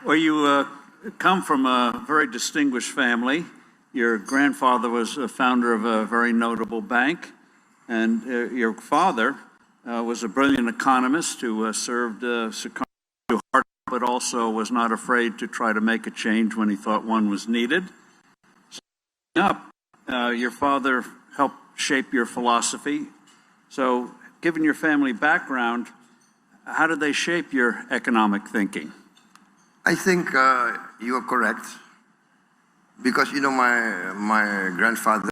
Well, you come from a very distinguished family. Your grandfather was a founder of a very notable bank, and your father was a brilliant economist who served Chicago hard, but also was not afraid to try to make a change when he thought one was needed. So, your father helped shape your philosophy. So, given your family background, how did they shape your economic thinking? I think you are correct, because my grandfather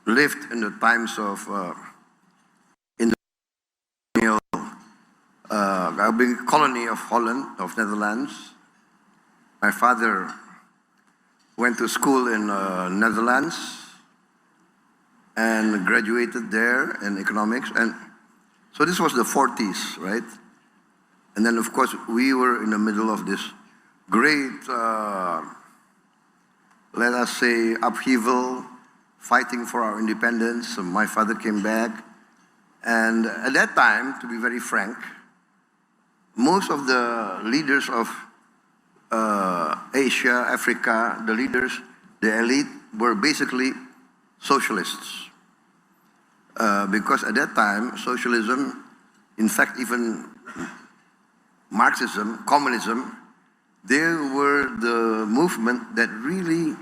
lived in the times of in the big colony of Holland, of Netherlands. My father went to school in Netherlands and graduated there in economics, and so this was the 40s, right? And then, of course, we were in the middle of this great, let us say, upheaval, fighting for our independence. So my father came back. And at that time, to be very frank, most of the leaders of Asia, Africa, the leaders, the elite, were basically socialists. Because at that time, socialism, in fact, even Marxism, communism, they were the movement that really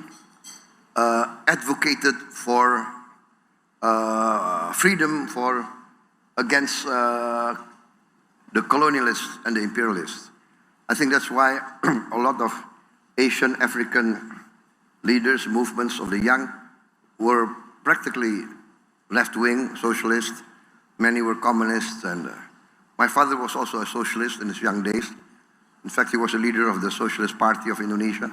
advocated for freedom against the colonialists and the imperialists. I think that's why a lot of Asian, African leaders, movements of the young were practically left-wing socialists. Many were communists, and my father was also a socialist in his young days. In fact, he was a leader of the Socialist Party of Indonesia.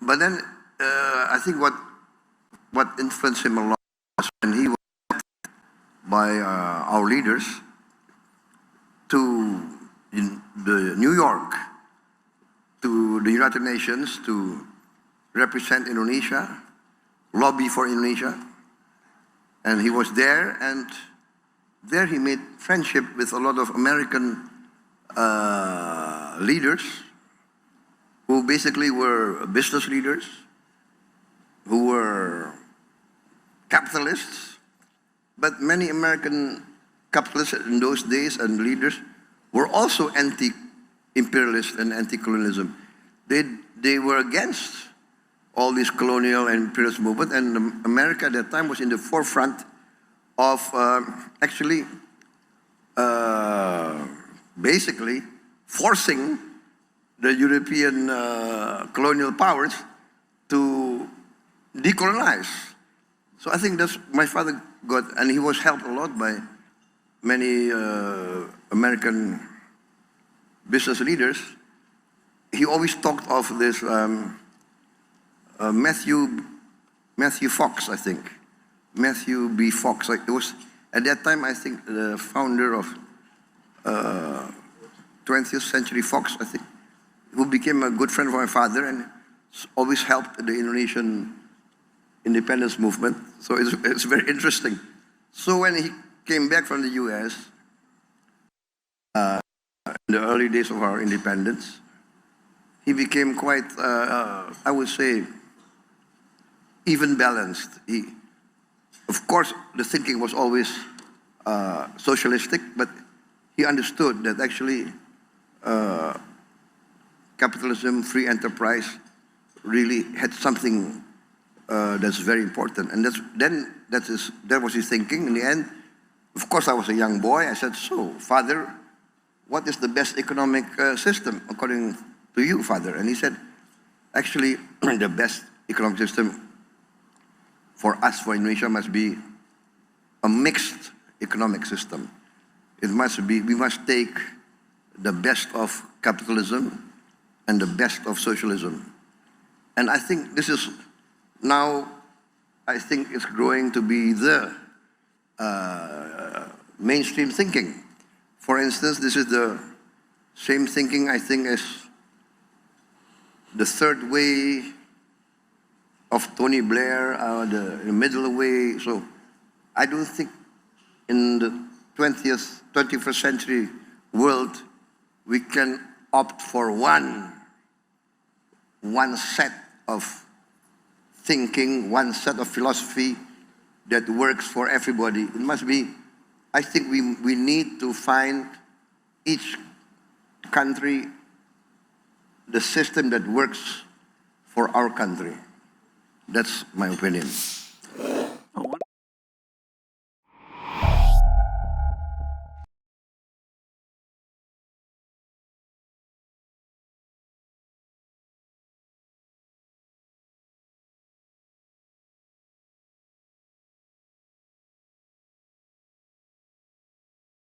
But then, I think what influenced him a lot was when he was by our leaders to New York, to the United Nations, to represent Indonesia, lobby for Indonesia. And he was there, and there he made friendship with a lot of American leaders who basically were business leaders, who were capitalists. But many American capitalists in those days and leaders were also anti-imperialist and anti-colonialism. They were against all this colonial and imperialist movement, and America at that time was in the forefront of actually basically forcing the European colonial powers to decolonize. So I think that's my father got, and he was helped a lot by many American business leaders. He always talked of this Matthew Fox, I think. Matthew B. Fox. It was, at that time, I think, the founder of 20th Century Fox, I think, who became a good friend of my father and always helped the Indonesian independence movement. So it's very interesting. So when he came back from the US, in the early days of our independence, he became quite, I would say, even balanced. Of course, the thinking was always socialistic, but he understood that actually capitalism, free enterprise, really had something that's very important. And that was his thinking. In the end, of course, I was a young boy. I said, "So, Father, what is the best economic system according to you, Father?" And he said, "Actually, the best economic system for us, for Indonesia, must be a mixed economic system. It must be, we must take the best of capitalism and the best of socialism." And I think this is now, I think it's growing to be the mainstream thinking. For instance, this is the same thinking, I think, as the third way of Tony Blair, the middle way. So I don't think in the 21st century world, we can opt for one set of thinking, one set of philosophy that works for everybody. It must be, I think we need to find each country the system that works for our country. That's my opinion.